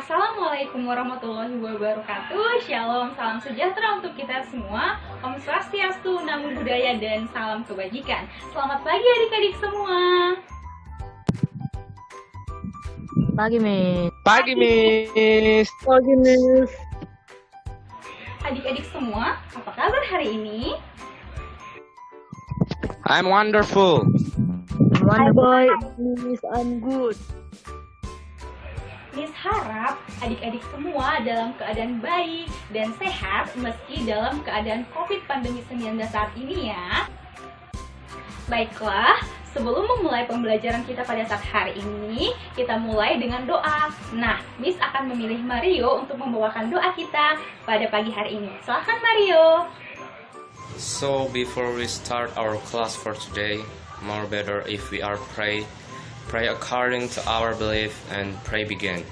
Assalamualaikum warahmatullahi wabarakatuh. Shalom, salam sejahtera untuk kita semua. Om Swastiastu, Namo Buddhaya, dan salam kebajikan. Selamat pagi adik-adik semua. Pagi, Miss. Pagi, Miss. Pagi, Miss. Adik-adik semua, apa kabar hari ini? I'm wonderful. Wonderful, Miss. I'm good. Miss harap adik-adik semua dalam keadaan baik dan sehat meski dalam keadaan COVID pandemi 19 saat ini ya. Baiklah, sebelum memulai pembelajaran kita pada saat hari ini, kita mulai dengan doa. Nah, Miss akan memilih Mario untuk membawakan doa kita pada pagi hari ini. Silakan Mario. So before we start our class for today, more better if we are pray according to our belief and pray begin.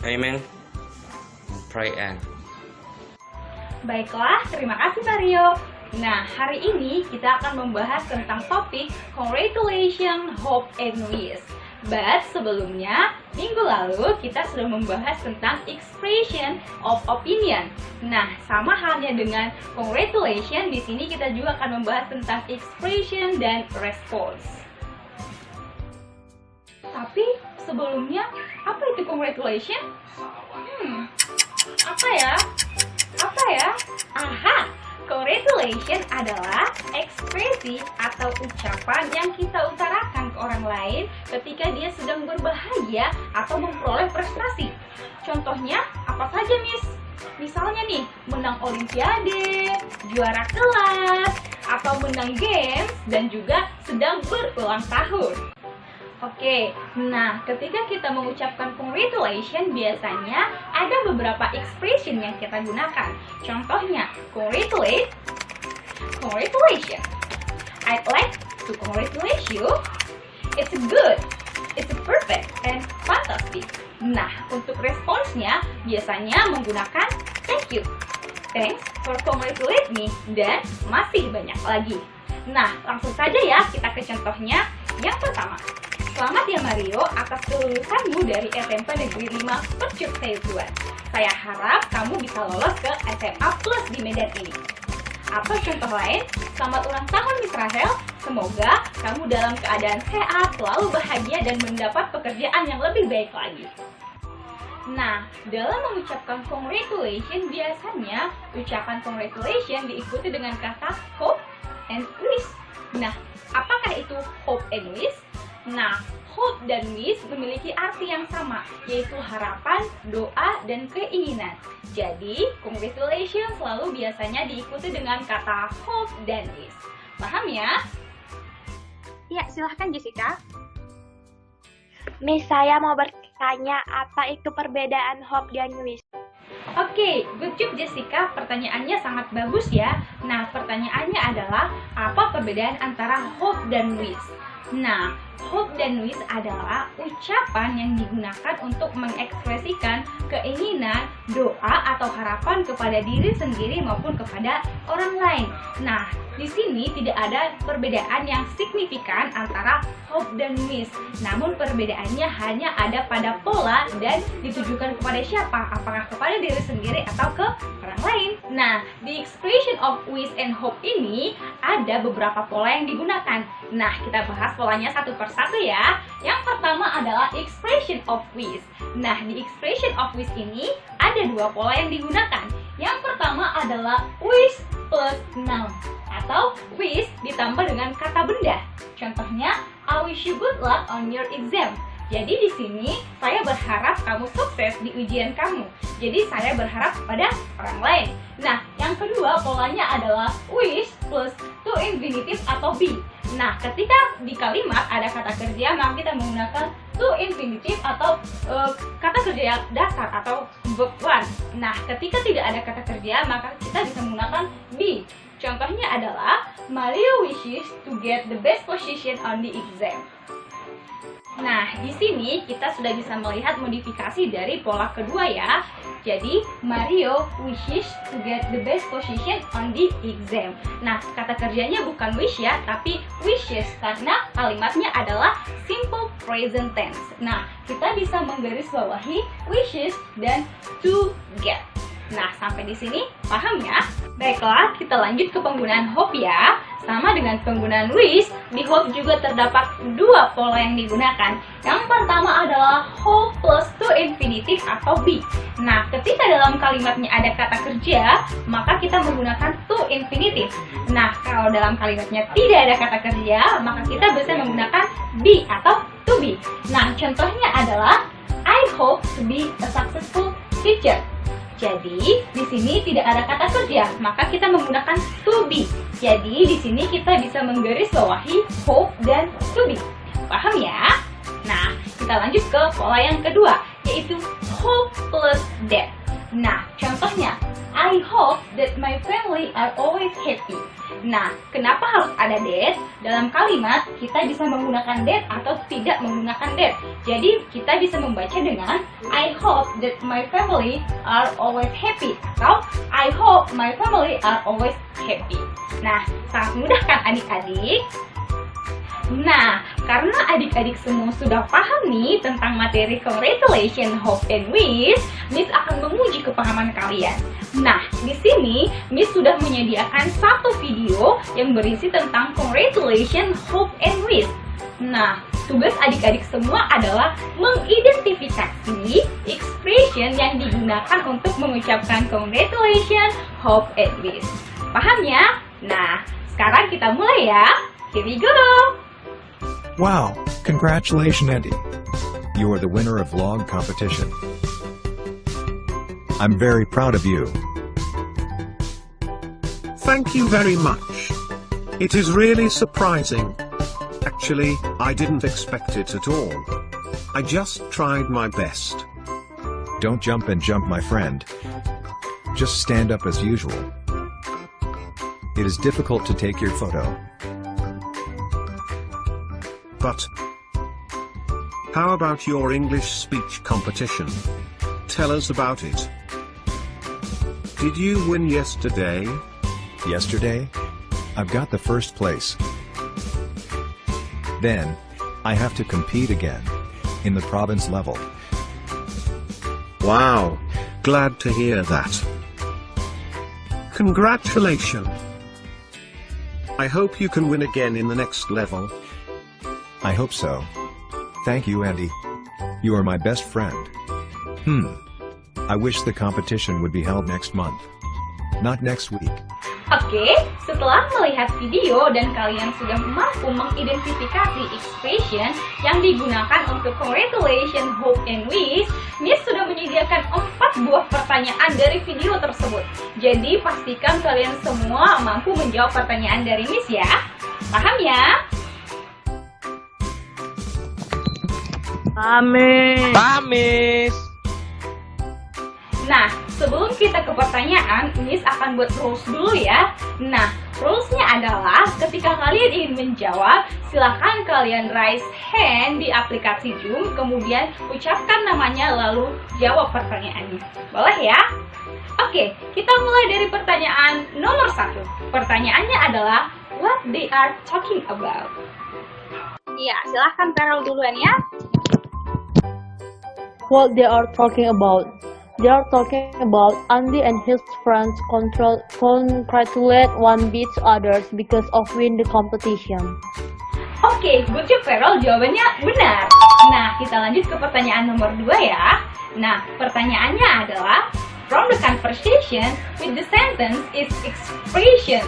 Amen. Pray end. Baiklah, terima kasih Mario. Nah, hari ini kita akan membahas tentang topik Congratulations, Hope, and Wish. But sebelumnya, minggu lalu kita sudah membahas tentang expression of opinion. Nah, sama halnya dengan congratulations, di sini kita juga akan membahas tentang expression dan response. Tapi sebelumnya, apa itu congratulations? Apa ya? Aha! Congratulations adalah ekspresi atau ucapan yang kita utarakan ke orang lain ketika dia sedang berbahagia atau memperoleh prestasi. Contohnya, apa saja, Miss? Misalnya nih, menang olimpiade, juara kelas, atau menang games, dan juga sedang berulang tahun. Oke, nah ketika kita mengucapkan congratulations biasanya ada beberapa expression yang kita gunakan. Contohnya, congratulations. I'd like to congratulate you. It's good, it's perfect, and fantastic. Nah, untuk responsnya biasanya menggunakan thank you, thanks for congratulate me, dan masih banyak lagi. Nah, langsung saja ya kita ke contohnya. Yang pertama, selamat ya Mario atas kelulusanmu dari SMP Negeri 5 Percut Sayutuan. Saya harap kamu bisa lolos ke SMA Plus di Medan ini. Atau contoh lain, selamat ulang tahun Miss Rahel. Semoga kamu dalam keadaan sehat, selalu bahagia, dan mendapat pekerjaan yang lebih baik lagi. Nah, dalam mengucapkan congratulations biasanya ucapan congratulations diikuti dengan kata hope and wish. Nah, apakah itu hope and wish? Nah, hope dan wish memiliki arti yang sama, yaitu harapan, doa, dan keinginan. Jadi, congratulations selalu biasanya diikuti dengan kata hope dan wish. Paham ya? Ya, silahkan Jessica. Miss, saya mau bertanya, apa itu perbedaan hope dan wish? Oke, good job Jessica. Pertanyaannya sangat bagus ya. Nah, pertanyaannya adalah apa perbedaan antara hope dan wish? Nah, hope dan wish adalah ucapan yang digunakan untuk mengekspresikan keinginan, doa, atau harapan kepada diri sendiri maupun kepada orang lain. Nah, di sini tidak ada perbedaan yang signifikan antara hope dan wish. Namun perbedaannya hanya ada pada pola dan ditujukan kepada siapa, apakah kepada diri sendiri atau ke orang lain. Nah, di expression of wish and hope ini ada beberapa pola yang digunakan. Nah, kita bahas polanya satu persatu ya. Yang pertama adalah expression of wish. Nah, di expression of wish ini ada dua pola yang digunakan. Yang pertama adalah wish plus noun atau wish ditambah dengan kata benda. Contohnya, I wish you good luck on your exam. Jadi di sini saya berharap kamu sukses di ujian kamu. Jadi saya berharap pada orang lain. Nah, yang kedua polanya adalah wish plus to infinitive atau be. Nah, ketika di kalimat ada kata kerja, maka kita menggunakan to infinitive atau kata kerja dasar atau verb one. Nah, ketika tidak ada kata kerja, maka kita bisa menggunakan be. Contohnya adalah Mario wishes to get the best position on the exam. Nah, di sini kita sudah bisa melihat modifikasi dari pola kedua ya. Jadi, Mario wishes to get the best position on the exam. Nah, kata kerjanya bukan wish ya, tapi wishes karena kalimatnya adalah simple present tense. Nah, kita bisa menggarisbawahi wishes dan to get. Nah, sampai di sini paham ya? Baiklah, kita lanjut ke penggunaan hope ya. Sama dengan penggunaan wish, di hope juga terdapat dua pola yang digunakan. Yang pertama adalah hope plus to infinitive atau be. Nah, ketika dalam kalimatnya ada kata kerja, maka kita menggunakan to infinitive. Nah, kalau dalam kalimatnya tidak ada kata kerja, maka kita bisa menggunakan be atau to be. Nah, contohnya adalah I hope to be a successful teacher. Jadi, di sini tidak ada kata kerja, maka kita menggunakan to be. Jadi, di sini kita bisa menggarisbawahi hope dan to be. Paham ya? Nah, kita lanjut ke pola yang kedua, yaitu hope plus that. Nah, contohnya, I hope that my family are always happy. Nah, kenapa harus ada that? Dalam kalimat, kita bisa menggunakan that atau tidak menggunakan that. Jadi, kita bisa membaca dengan I hope that my family are always happy. Atau I hope my family are always happy. Nah, sangat mudah kan adik-adik? Nah, karena adik-adik semua sudah paham nih tentang materi congratulation, hope, and wish, Miss akan menguji kepahaman kalian. Nah, di sini Miss sudah menyediakan satu video yang berisi tentang congratulation, hope, and wish. Nah, tugas adik-adik semua adalah mengidentifikasi expression yang digunakan untuk mengucapkan congratulation, hope, and wish. Paham ya? Nah, sekarang kita mulai ya. Here we go! Wow, congratulations Andy. You are the winner of vlog competition. I'm very proud of you. Thank you very much. It is really surprising. Actually, I didn't expect it at all. I just tried my best. Don't jump and jump, my friend. Just stand up as usual. It is difficult to take your photo. But how about your English speech competition? Tell us about it. Did you win yesterday? Yesterday, I've got the first place. Then, I have to compete again, in the province level. Wow, glad to hear that. Congratulations. I hope you can win again in the next level. I hope so. Thank you, Andy. You are my best friend. I wish the competition would be held next month. Not next week. Oke, setelah melihat video dan kalian sudah mampu mengidentifikasi expression yang digunakan untuk congratulation, hope, and wish, Miss sudah menyediakan 4 buah pertanyaan dari video tersebut. Jadi pastikan kalian semua mampu menjawab pertanyaan dari Miss ya. Paham ya? Pamis. Nah, sebelum kita ke pertanyaan, Miss akan buat rules dulu ya. Nah, rulesnya adalah ketika kalian ingin menjawab, silahkan kalian raise hand di aplikasi Zoom, kemudian ucapkan namanya lalu jawab pertanyaannya. Boleh ya? Oke, kita mulai dari pertanyaan nomor 1. Pertanyaannya adalah, what they are talking about? Iya, silahkan Carol duluan ya. What they are talking about? They are talking about Andy and his friends congratulate one beats others because of win the competition. Oke, good job Carol, jawabannya benar. Nah, kita lanjut ke pertanyaan nomor 2 ya. Nah, pertanyaannya adalah, from the conversation with the sentence is expression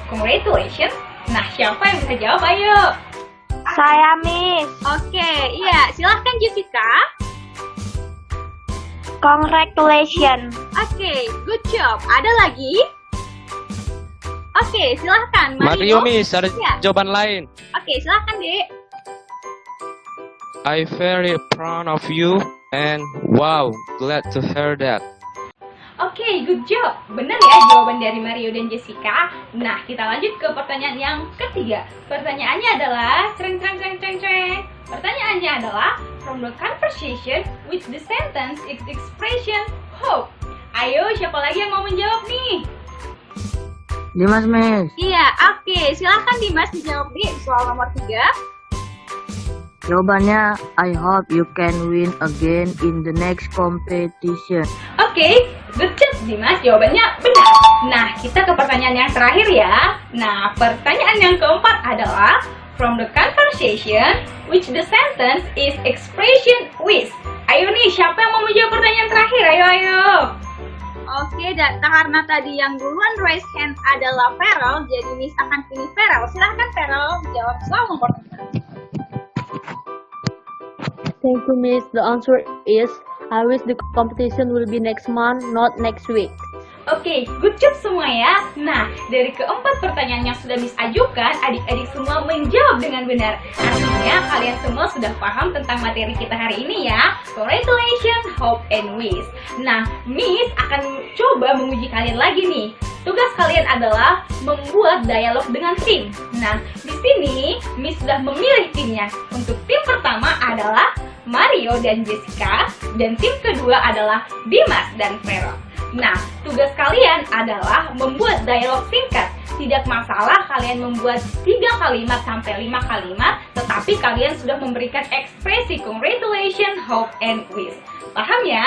congratulations. Nah, siapa yang bisa jawab? Ayo. Saya, Miss. Oke, iya, silahkan Jessica. Congratulations. Oke, good job. Ada lagi? Oke, silahkan Mario, Miss, ada Ya. jawaban lain. Oke, silahkan Dek. I very proud of you and wow, glad to hear that. Oke, good job. Benar ya jawaban dari Mario dan Jessica. Nah, kita lanjut ke pertanyaan yang ketiga. Pertanyaannya adalah, pertanyaannya adalah from the conversation which the sentence is expression hope. Ayo, siapa lagi yang mau menjawab nih? Dimas, Miss. Iya, oke. Silahkan Dimas dijawab di soal nomor 3. Jawabannya, I hope you can win again in the next competition. Oke, good job Dimas, jawabannya benar. Nah, kita ke pertanyaan yang terakhir ya. Nah, pertanyaan yang keempat adalah from the conversation which the sentence is expression with. Ayo nih, siapa yang mau menjawab pertanyaan terakhir? Ayo. Oke, dan karena tadi yang duluan raise hand adalah Feral, jadi Miss akan pilih Feral. Silahkan Feral jawab soal nomor 3. Thank you, Miss. The answer is, I wish the competition will be next month, not next week. Oke, good job semua ya. Nah, dari keempat pertanyaan yang sudah Miss ajukan, adik-adik semua menjawab dengan benar. Artinya, kalian semua sudah paham tentang materi kita hari ini ya. Congratulations, hope and wish. Nah, Miss akan coba menguji kalian lagi nih. Tugas kalian adalah membuat dialog dengan tim. Nah, di sini Miss sudah memilih timnya. Untuk tim pertama adalah Mario dan Jessica, dan tim kedua adalah Dimas dan Vero. Nah, tugas kalian adalah membuat dialog singkat. Tidak masalah kalian membuat 3 kalimat sampai 5 kalimat, tetapi kalian sudah memberikan ekspresi congratulations, hope, and wish. Paham ya?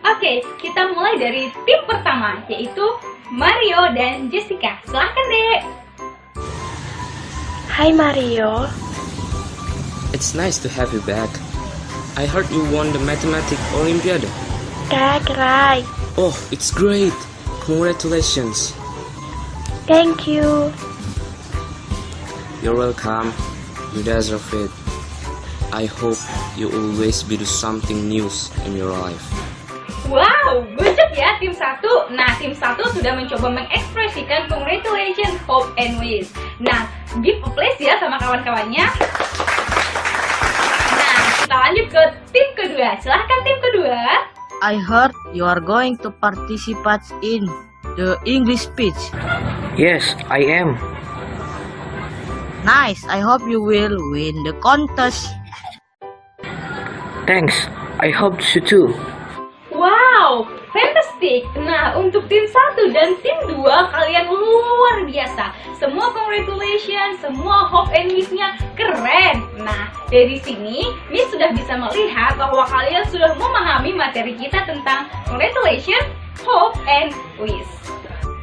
Oke, kita mulai dari tim pertama, yaitu Mario dan Jessica. Silahkan deh. Hai Mario. It's nice to have you back. I heard you won the Mathematics Olympiad. Right. Oh, it's great. Congratulations. Thank you. You're welcome. You deserve it. I hope you always be do something new in your life. Wow, good job ya tim 1. Nah, tim 1 sudah mencoba mengekspresikan congratulations, hope, and wish. Nah, give a place ya sama kawan-kawannya. Nah, kita lanjut ke tim kedua. Silahkan tim kedua. I heard you are going to participate in the English speech. Yes, I am. Nice. I hope you will win the contest. Thanks. I hope so too. Wow, fantastic. Nah, untuk tim 1 dan tim 2 kalian luar biasa. Semua congratulations, semua hope and wish-nya keren. Nah, dari sini Miss sudah bisa melihat bahwa kalian sudah memahami materi kita tentang congratulations, hope, and wish.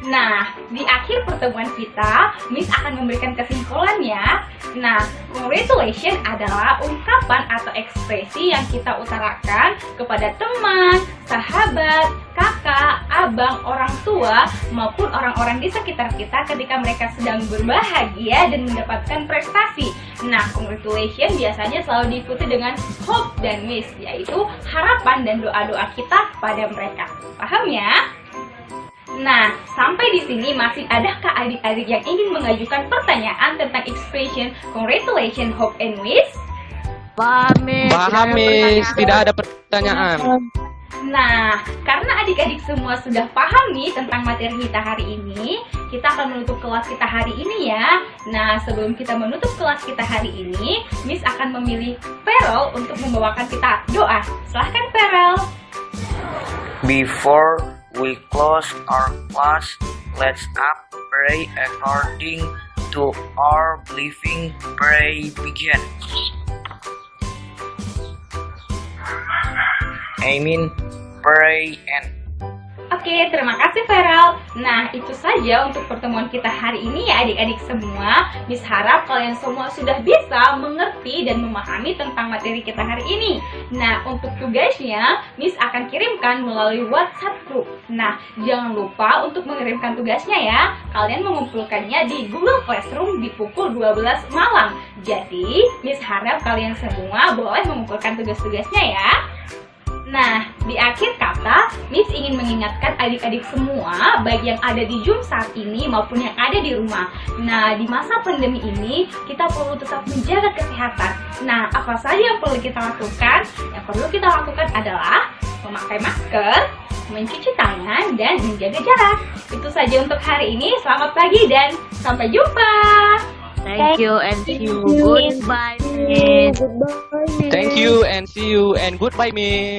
Nah, di akhir pertemuan kita, Miss akan memberikan kesimpulannya. Nah, congratulations adalah ungkapan atau ekspresi yang kita utarakan kepada teman, sahabat, kakak, abang, orang tua, maupun orang-orang di sekitar kita ketika mereka sedang berbahagia dan mendapatkan prestasi. Nah, congratulations biasanya selalu diikuti dengan hope dan wish, yaitu harapan dan doa-doa kita pada mereka. Paham ya? Nah, sampai di sini masih adakah adik-adik yang ingin mengajukan pertanyaan tentang expression congratulations, hope, and wish? Paham, Miss. Tidak ada pertanyaan. Nah, karena adik-adik semua sudah paham nih tentang materi kita hari ini, kita akan menutup kelas kita hari ini ya. Nah, sebelum kita menutup kelas kita hari ini, Miss akan memilih Feral untuk membawakan kita doa. Silahkan Feral. Before we close our class, let's up pray according to our believing. Pray begin. Amen. Pray and Oke, terima kasih Feral. Nah, itu saja untuk pertemuan kita hari ini ya adik-adik semua. Miss harap kalian semua sudah bisa mengerti dan memahami tentang materi kita hari ini. Nah, untuk tugasnya, Miss akan kirimkan melalui WhatsApp group. Nah, jangan lupa untuk mengirimkan tugasnya ya. Kalian mengumpulkannya di Google Classroom di pukul 12 malam. Jadi, Miss harap kalian semua boleh mengumpulkan tugas-tugasnya ya. Nah, di akhir kata, Miss ingin mengingatkan adik-adik semua, baik yang ada di Zoom saat ini maupun yang ada di rumah. Nah, di masa pandemi ini, kita perlu tetap menjaga kesehatan. Nah, apa saja yang perlu kita lakukan? Yang perlu kita lakukan adalah memakai masker, mencuci tangan, dan menjaga jarak. Itu saja untuk hari ini. Selamat pagi dan sampai jumpa! Thank you and see you. Goodbye, Miss. Thank you and see you and goodbye, Miss.